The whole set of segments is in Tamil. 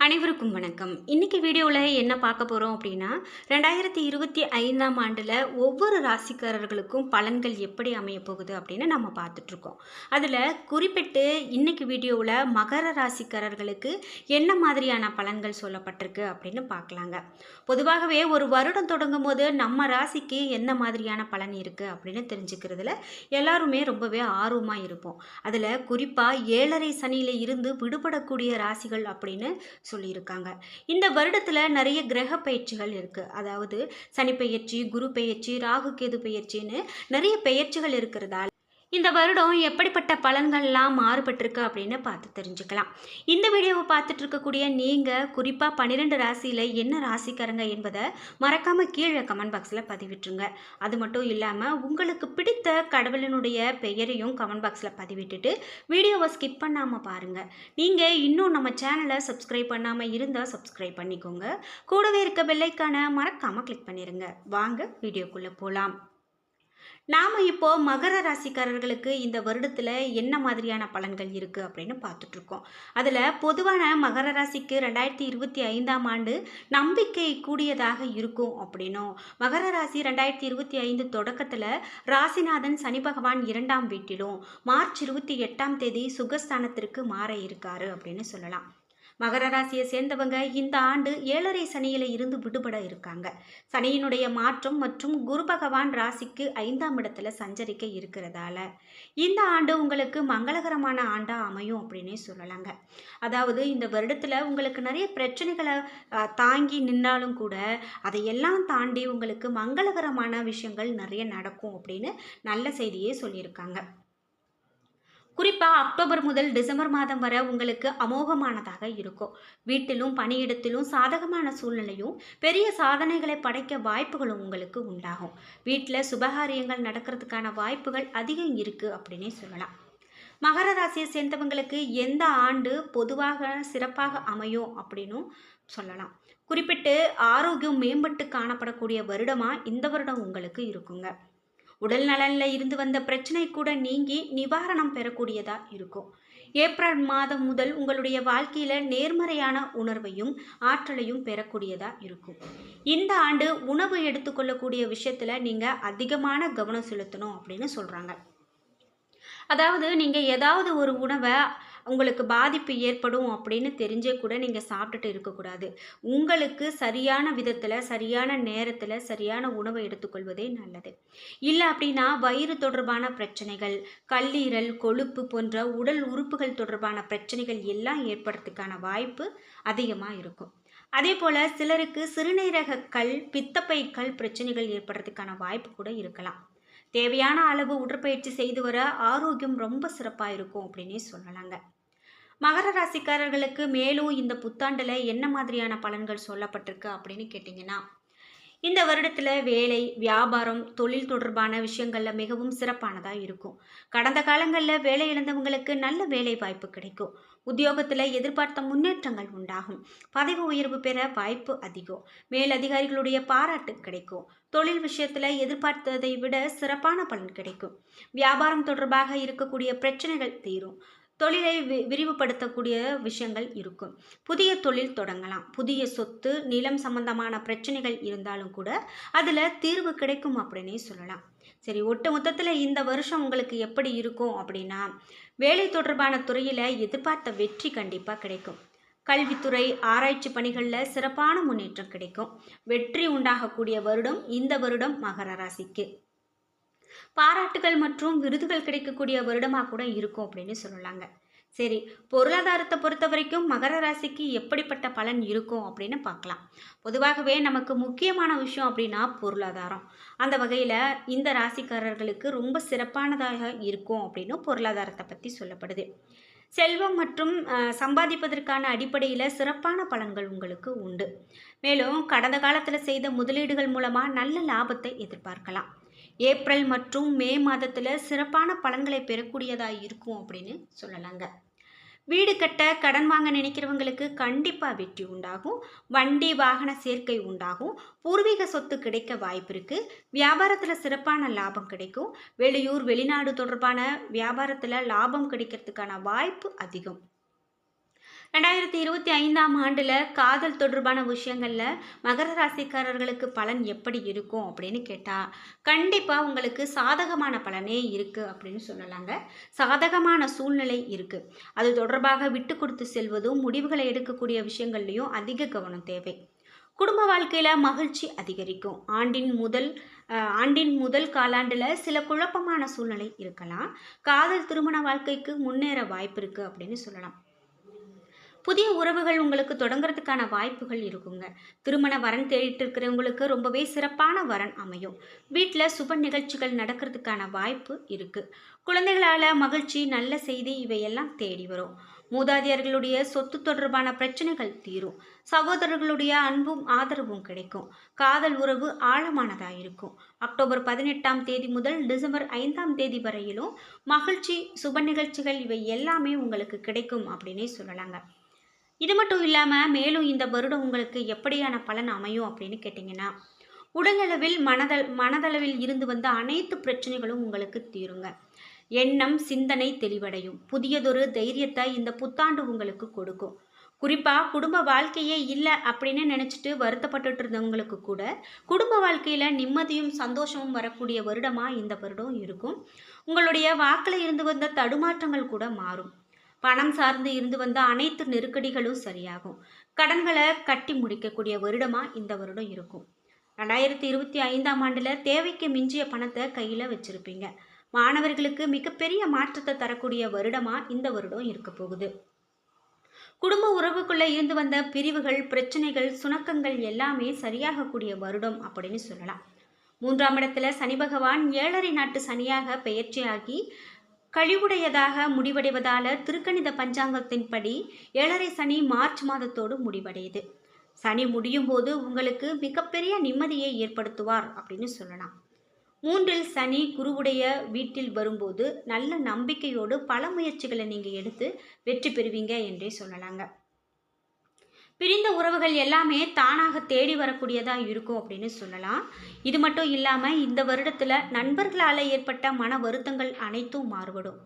அனைவருக்கும் வணக்கம். இன்னைக்கு வீடியோவில் என்ன பார்க்க போகிறோம் அப்படின்னா 2025ஆம் ஆண்டில் ஒவ்வொரு ராசிக்காரர்களுக்கும் பலன்கள் எப்படி அமைய போகுது அப்படின்னு நம்ம பார்த்துட்ருக்கோம். அதில் குறிப்பிட்டு இன்னைக்கு வீடியோவில் மகர ராசிக்காரர்களுக்கு என்ன மாதிரியான பலன்கள் சொல்லப்பட்டிருக்கு அப்படின்னு பார்க்கலாங்க. பொதுவாகவே ஒரு வருடம் தொடங்கும் போது நம்ம ராசிக்கு என்ன மாதிரியான பலன் இருக்குது அப்படின்னு தெரிஞ்சுக்கிறதுல எல்லாருமே ரொம்பவே ஆர்வமாக இருப்போம். அதில் குறிப்பாக 7.5 சனியில் இருந்து விடுபடக்கூடிய ராசிகள் அப்படின்னு சொல்லியிருக்காங்க. இந்த வருடத்துல நிறைய கிரக பயிற்சிகள் இருக்கு. அதாவது சனி பெயர்ச்சி, குரு பெயர்ச்சி, ராகு கேது பெயர்ச்சின்னு நிறைய பெயர்ச்சிகள் இருக்கிறதால இந்த வருடம் எப்படிப்பட்ட பலன்கள்லாம் மாறுபட்டிருக்கு அப்படின்னு பார்த்து தெரிஞ்சுக்கலாம். இந்த வீடியோவை பார்த்துட்டு இருக்கக்கூடிய நீங்கள் குறிப்பாக 12 ராசியில் என்ன ராசிக்காரங்க என்பதை மறக்காமல் கீழே கமெண்ட் பாக்ஸில் பதிவிட்டுருங்க. அது மட்டும் இல்லாமல் உங்களுக்கு பிடித்த கடவுளினுடைய பெயரையும் கமெண்ட் பாக்ஸில் பதிவிட்டுட்டு வீடியோவை ஸ்கிப் பண்ணாமல் பாருங்கள். நீங்கள் இன்னும் நம்ம சேனலை சப்ஸ்கிரைப் பண்ணாமல் இருந்தால் சப்ஸ்கிரைப் பண்ணிக்கோங்க. கூடவே இருக்க பெல்லைக்கான மறக்காமல் கிளிக் பண்ணிடுங்க. வாங்க வீடியோக்குள்ளே போகலாம். நாம் இப்போ மகர ராசிக்காரர்களுக்கு இந்த வருடத்தில் என்ன மாதிரியான பலன்கள் இருக்குது அப்படின்னு பார்த்துட்ருக்கோம். அதில் பொதுவான மகர ராசிக்கு 2025ஆம் ஆண்டு நம்பிக்கை கூடியதாக இருக்கும் அப்படின்னும், மகர ராசி 2025 தொடக்கத்தில் ராசிநாதன் சனி பகவான் 2ஆம் வீட்டிலும் மார்ச் 28ஆம் தேதி சுகஸ்தானத்திற்கு மாற இருக்காரு அப்படின்னு சொல்லலாம். மகர ராசியை சேர்ந்தவங்க இந்த ஆண்டு 7.5 சனியில இருந்து விடுபட இருக்காங்க. சனியினுடைய மாற்றம் மற்றும் குரு பகவான் ராசிக்கு 5ஆம் இடத்துல சஞ்சரிக்க இருக்கிறதால இந்த ஆண்டு உங்களுக்கு மங்களகரமான ஆண்டா அமையும் அப்படின்னே சொல்லலாங்க. அதாவது இந்த வருடத்துல உங்களுக்கு நிறைய பிரச்சனைகளை தாங்கி நின்னாலும் கூட அதையெல்லாம் தாண்டி உங்களுக்கு மங்களகரமான விஷயங்கள் நிறைய நடக்கும் அப்படின்னு நல்ல செய்தியே சொல்லியிருக்காங்க. குறிப்பாக அக்டோபர் முதல் டிசம்பர் மாதம் வரை உங்களுக்கு அமோகமானதாக இருக்கும். வீட்டிலும் பணியிடத்திலும் சாதகமான சூழ்நிலையும் பெரிய சாதனைகளை படைக்க வாய்ப்புகளும் உங்களுக்கு உண்டாகும். வீட்டில் சுபகாரியங்கள் நடக்கிறதுக்கான வாய்ப்புகள் அதிகம் இருக்குது அப்படின்னே சொல்லலாம். மகர ராசியை சேர்ந்தவங்களுக்கு எந்த ஆண்டு பொதுவாக சிறப்பாக அமையும் அப்படின்னும் சொல்லலாம். குறிப்பிட்டு ஆரோக்கியம் மேம்பட்டு காணப்படக்கூடிய வருடமாக இந்த வருடம் உங்களுக்கு இருக்குங்க. உடல் நலனில் இருந்து வந்த பிரச்சனை கூட நீங்கி நிவாரணம் பெறக்கூடியதா இருக்கும். ஏப்ரல் மாதம் முதல் உங்களுடைய வாழ்க்கையில நேர்மறையான உணர்வையும் ஆற்றலையும் பெறக்கூடியதா இருக்கும். இந்த ஆண்டு உணவு எடுத்துக்கொள்ளக்கூடிய விஷயத்துல நீங்க அதிகமான கவனம் செலுத்தணும் அப்படின்னு சொல்றாங்க. அதாவது நீங்கள் ஏதாவது ஒரு உணவை உங்களுக்கு பாதிப்பு ஏற்படும் அப்படின்னு தெரிஞ்சே கூட நீங்கள் சாப்பிட்டுட்டு இருக்கக்கூடாது. உங்களுக்கு சரியான விதத்தில் சரியான நேரத்தில் சரியான உணவை எடுத்துக்கொள்வதே நல்லது. இல்லை அப்படின்னா வயிறு தொடர்பான பிரச்சனைகள், கல்லீரல், கொழுப்பு போன்ற உடல் உறுப்புகள் தொடர்பான பிரச்சனைகள் எல்லாம் ஏற்படுறதுக்கான வாய்ப்பு அதிகமாக இருக்கும். அதே போல் சிலருக்கு சிறுநீரக கல், பித்தப்பை கல் பிரச்சனைகள் ஏற்படுறதுக்கான வாய்ப்பு கூட இருக்கலாம். தேவையான அளவு உடற்பயிற்சி செய்து வர ஆரோக்கியம் ரொம்ப சிறப்பாக இருக்கும் அப்படின்னே சொல்லலாங்க. மகர ராசிக்காரர்களுக்கு மேலும் இந்த புத்தாண்டில் என்ன மாதிரியான பலன்கள் சொல்லப்பட்டிருக்கு அப்படின்னு கேட்டிங்கன்னா, இந்த வருடத்தில் வேலை, வியாபாரம், தொழில் தொடர்பான விஷயங்களில் மிகவும் சிறப்பானதாக இருக்கும். கடந்த காலங்களில் வேலை இழந்தவங்களுக்கு நல்ல வேலை வாய்ப்பு கிடைக்கும். உத்தியோகத்தில் எதிர்பார்த்த முன்னேற்றங்கள் உண்டாகும். பதவி உயர்வு பெற வாய்ப்பு அதிகம். மேலதிகாரிகளுடைய பாராட்டு கிடைக்கும். தொழில் விஷயத்தில் எதிர்பார்த்ததை விட சிறப்பான பலன் கிடைக்கும். வியாபாரம் தொடர்பாக இருக்கக்கூடிய பிரச்சனைகள் தீரும். தொழிலை விரிவுபடுத்தக்கூடிய விஷயங்கள் இருக்கும். புதிய தொழில் தொடங்கலாம். புதிய சொத்து, நிலம் சம்பந்தமான பிரச்சனைகள் இருந்தாலும் கூட அதில் தீர்வு கிடைக்கும் அப்படின்னே சொல்லலாம். சரி, ஒட்டு மொத்தத்தில் இந்த வருஷம் உங்களுக்கு எப்படி இருக்கும் அப்படின்னா, வேலை தொடர்பான துறையில் எதிர்பார்த்த வெற்றி கண்டிப்பாக கிடைக்கும். கல்வித்துறை, ஆராய்ச்சி பணிகளில் சிறப்பான முன்னேற்றம் கிடைக்கும். வெற்றி உண்டாகக்கூடிய வருடம் இந்த வருடம் மகர ராசிக்கு. பாராட்டுகள் மற்றும் விருதுகள் கிடைக்கக்கூடிய வருடமாக கூட இருக்கும் அப்படின்னு சொல்லலாங்க. சரி, பொருளாதாரத்தை பொறுத்த வரைக்கும் மகர ராசிக்கு எப்படிப்பட்ட பலன் இருக்கும் அப்படின்னு பார்க்கலாம். பொதுவாகவே நமக்கு முக்கியமான விஷயம் அப்படின்னா பொருளாதாரம். அந்த வகையில் இந்த ராசிக்காரர்களுக்கு ரொம்ப சிறப்பானதாக இருக்கும் அப்படின்னு பொருளாதாரத்தை பற்றி சொல்லப்படுது. செல்வம் மற்றும் சம்பாதிப்பதற்கான அடிப்படையில் சிறப்பான பலன்கள் உங்களுக்கு உண்டு. மேலும் கடந்த காலத்தில் செய்த முதலீடுகள் மூலமாக நல்ல லாபத்தை எதிர்பார்க்கலாம். ஏப்ரல் மற்றும் மே மாதத்தில் சிறப்பான பலன்களை பெறக்கூடியதாக இருக்கும் அப்படின்னு சொல்லலாங்க. வீடு கட்ட, கடன் வாங்க நினைக்கிறவங்களுக்கு கண்டிப்பாக வெற்றி உண்டாகும். வண்டி வாகன சேர்க்கை உண்டாகும். பூர்வீக சொத்து கிடைக்க வாய்ப்பு இருக்குது. வியாபாரத்தில் சிறப்பான லாபம் கிடைக்கும். வெளியூர், வெளிநாடு தொடர்பான வியாபாரத்தில் லாபம் கிடைக்கிறதுக்கான வாய்ப்பு அதிகம். 2025ஆம் ஆண்டில் காதல் தொடர்பான விஷயங்களில் மகர ராசிக்காரர்களுக்கு பலன் எப்படி இருக்கும் அப்படின்னு கேட்டால், கண்டிப்பாக உங்களுக்கு சாதகமான பலனே இருக்குது அப்படின்னு சொல்லலாங்க. சாதகமான சூழ்நிலை இருக்குது. அது தொடர்பாக விட்டு கொடுத்து செல்வதும், முடிவுகளை எடுக்கக்கூடிய விஷயங்கள்லையும் அதிக கவனம் தேவை. குடும்ப வாழ்க்கையில் மகிழ்ச்சி அதிகரிக்கும். ஆண்டின் முதல் காலாண்டில் சில குழப்பமான சூழ்நிலை இருக்கலாம். காதல் திருமண வாழ்க்கைக்கு முன்னேற வாய்ப்பு இருக்குது அப்படின்னு சொல்லலாம். புதிய உறவுகள் உங்களுக்கு தொடங்குறதுக்கான வாய்ப்புகள் இருக்குங்க. திருமண வரன் தேடிட்டு இருக்கிறவங்களுக்கு ரொம்பவே சிறப்பான வரன் அமையும். வீட்டில் சுப நிகழ்ச்சிகள் நடக்கிறதுக்கான வாய்ப்பு இருக்கு. குழந்தைகளால் மகிழ்ச்சி, நல்ல செய்தி இவையெல்லாம் தேடி வரும். மூதாதையர்களுடைய சொத்து தொடர்பான பிரச்சனைகள் தீரும். சகோதரர்களுடைய அன்பும் ஆதரவும் கிடைக்கும். காதல் உறவு ஆழமானதாக இருக்கும். அக்டோபர் 18ஆம் தேதி முதல் டிசம்பர் 5ஆம் தேதி வரையிலும் மகிழ்ச்சி, சுப நிகழ்ச்சிகள் இவை எல்லாமே உங்களுக்கு கிடைக்கும் அப்படின்னே சொல்லலாங்க. இது மட்டும் இல்லாமல் மேலும் இந்த வருடம் உங்களுக்கு எப்படியான பலன் அமையும் அப்படின்னு கேட்டிங்கன்னா, உடலளவில் மனதளவில் இருந்து வந்த அனைத்து பிரச்சனைகளும் உங்களுக்கு தீருங்க. எண்ணம், சிந்தனை தெளிவடையும். புதியதொரு தைரியத்தை இந்த புத்தாண்டு உங்களுக்கு கொடுக்கும். குறிப்பாக குடும்ப வாழ்க்கையே இல்லை அப்படின்னு நினச்சிட்டு வருத்தப்பட்டுட்டு இருந்தவங்களுக்கு கூட குடும்ப வாழ்க்கையில் நிம்மதியும் சந்தோஷமும் வரக்கூடிய வருடமாக இந்த வருடம் இருக்கும். உங்களுடைய வாக்கில் இருந்து வந்த தடுமாற்றங்கள் கூட மாறும். பணம் சார்ந்து இருந்து வந்த அனைத்து நெருக்கடிகளும் சரியாகும். கடன்களை கட்டி முடிக்கக்கூடிய வருடமாக இந்த வருடம் இருக்கும். 2025ஆம் ஆண்டில் தேவைக்கு மிஞ்சிய பணத்தை கையில் வச்சுருப்பீங்க. மாணவர்களுக்கு மிகப்பெரிய மாற்றத்தை தரக்கூடிய வருடமாக இந்த வருடம் இருக்க போகுது. குடும்ப உறவுக்குள்ளே இருந்து வந்த பிரிவுகள், பிரச்சனைகள், சுணக்கங்கள் எல்லாமே சரியாகக்கூடிய வருடம் அப்படின்னு சொல்லலாம். 3ஆம் இடத்துல சனி பகவான் 7.5 நாட்டு சனியாக பெயர்ச்சியாகி கழிவுடையதாக முடிவடைவதால் திருக்கணித பஞ்சாங்கத்தின்படி 7.5 சனி மார்ச் மாதத்தோடு முடிவடையுது. சனி முடியும் போது உங்களுக்கு மிகப்பெரிய நிம்மதியை ஏற்படுத்துவார் அப்படின்னு சொல்லலாம். 3இல் சனி குருவுடைய வீட்டில் வரும்போது நல்ல நம்பிக்கையோடு பல முயற்சிகளை நீங்கள் எடுத்து வெற்றி பெறுவீங்க என்றே சொல்லலாங்க. பிரிந்த உறவுகள் எல்லாமே தானாக தேடி வரக்கூடியதாக இருக்கும் அப்படின்னு சொல்லலாம். இது மட்டும் இல்லாமல் இந்த வருடத்தில் நண்பர்களால் ஏற்பட்ட மன வருத்தங்கள் அனைத்தும் மாறுபடும்.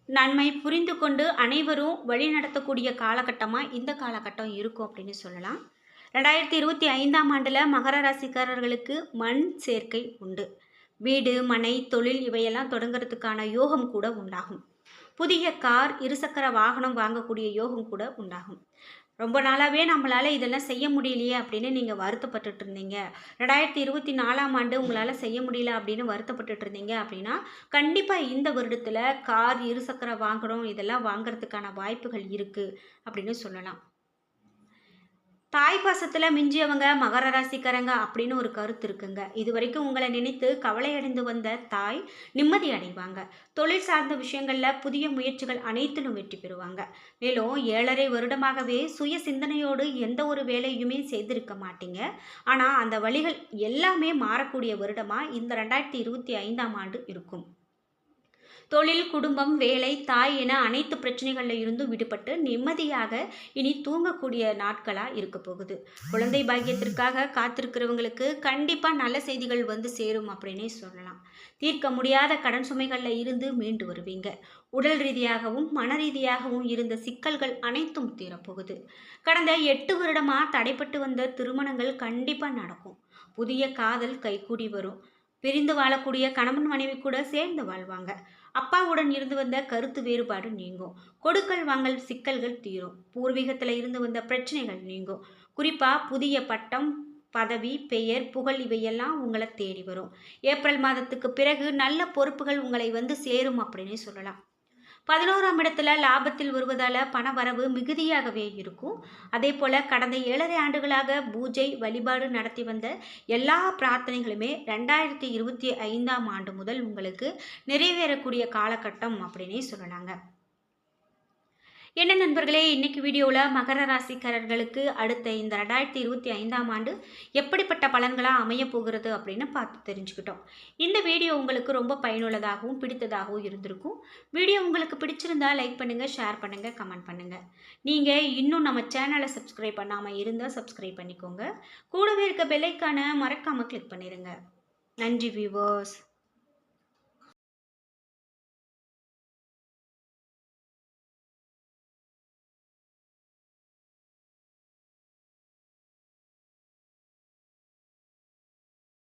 நன்மை புரிந்து கொண்டு அனைவரும் வழி நடத்தக்கூடிய காலகட்டமாக இந்த காலகட்டம் இருக்கும் அப்படின்னு சொல்லலாம். 2025ஆம் ஆண்டில் மகர ராசிக்காரர்களுக்கு மண் சேர்க்கை உண்டு. வீடு, மனை, தொழில் இவையெல்லாம் தொடங்கிறதுக்கான யோகம் கூட உண்டாகும். புதிய கார், இருசக்கர வாகனம் வாங்கக்கூடிய யோகம் கூட உண்டாகும். ரொம்ப நாளாகவே நம்மளால் இதெல்லாம் செய்ய முடியலையே அப்படின்னு நீங்கள் வருத்தப்பட்டுட்டு இருந்தீங்க. 2024ஆம் ஆண்டு உங்களால் செய்ய முடியல அப்படின்னு வருத்தப்பட்டுட்டு இருந்தீங்க அப்படின்னா, கண்டிப்பாக இந்த வருடத்தில் கார், இருசக்கர வாகனம் இதெல்லாம் வாங்கிறதுக்கான வாய்ப்புகள் இருக்குது அப்படின்னு சொல்லலாம். தாய் பாசத்தில் மிஞ்சியவங்க மகர ராசிக்காரங்க அப்படின்னு ஒரு கருத்து இருக்குங்க. இது வரைக்கும் உங்களை நினைத்து கவலையடைந்து வந்த தாய் நிம்மதி அடைவாங்க. தொழில் சார்ந்த விஷயங்களில் புதிய முயற்சிகள் அனைத்திலும் வெற்றி பெறுவாங்க. மேலும் 7.5 வருடமாகவே சுய சிந்தனையோடு எந்த ஒரு வேலையுமே செய்திருக்க மாட்டீங்க. ஆனால் அந்த வழிகள் எல்லாமே மாறக்கூடிய வருடமாக இந்த 2025ஆம் ஆண்டு இருக்கும். தொழில், குடும்பம், வேலை, தாய் என அனைத்து பிரச்சனைகளில் இருந்தும் விடுபட்டு நிம்மதியாக இனி தூங்கக்கூடிய நாட்களாக இருக்க போகுது. குழந்தை பாக்கியத்திற்காக காத்திருக்கிறவங்களுக்கு கண்டிப்பாக நல்ல செய்திகள் வந்து சேரும் அப்படின்னே சொல்லலாம். தீர்க்க முடியாத கடன் சுமைகளில் இருந்து மீண்டு வருவீங்க. உடல் ரீதியாகவும் மன ரீதியாகவும் இருந்த சிக்கல்கள் அனைத்தும் தீரப்போகுது. கடந்த 8 வருடமாக தடைப்பட்டு வந்த திருமணங்கள் கண்டிப்பாக நடக்கும். புதிய காதல் கைகூடி வரும். பிரிந்து வாழக்கூடிய கணவன் மனைவி கூட சேர்ந்து வாழ்வாங்க. அப்பாவுடன் இருந்து வந்த கருத்து வேறுபாடு நீங்கும். கொடுக்கல் வாங்கல் சிக்கல்கள் தீரும். பூர்வீகத்தில் இருந்து வந்த பிரச்சனைகள் நீங்கும். குறிப்பாக புதிய பட்டம், பதவி, பெயர், புகழ் இவையெல்லாம் உங்களை தேடி வரும். ஏப்ரல் மாதத்துக்கு பிறகு நல்ல பொறுப்புகள் உங்களை வந்து சேரும் அப்படின்னே சொல்லலாம். 11ஆம் இடத்துல லாபத்தில் வருவதால் பண வரவு மிகுதியாகவே இருக்கும். அதே போல் கடந்த 7.5 ஆண்டுகளாக பூஜை வழிபாடு நடத்தி வந்த எல்லா பிரார்த்தனைகளுமே 2025ஆம் ஆண்டு முதல் உங்களுக்கு நிறைவேறக்கூடிய காலகட்டம் அப்படின்னே சொல்லலாங்க. என்ன நண்பர்களே, இன்னைக்கு வீடியோவில் மகர ராசிக்காரர்களுக்கு அடுத்த இந்த 2025ஆம் ஆண்டு எப்படிப்பட்ட பலன்களாக அமைய போகிறது அப்படின்னு பார்த்து தெரிஞ்சுக்கிட்டோம். இந்த வீடியோ உங்களுக்கு ரொம்ப பயனுள்ளதாகவும் பிடித்ததாகவும் இருந்திருக்கும். வீடியோ உங்களுக்கு பிடிச்சிருந்தா லைக் பண்ணுங்கள், ஷேர் பண்ணுங்கள், கமெண்ட் பண்ணுங்கள். நீங்கள் இன்னும் நம்ம சேனலை சப்ஸ்கிரைப் பண்ணாமல் இருந்தால் சப்ஸ்கிரைப் பண்ணிக்கோங்க. கூடவே இருக்க பெல் ஐகானை மறக்காமல் கிளிக் பண்ணிடுங்க. நன்றி வியூவர்ஸ்.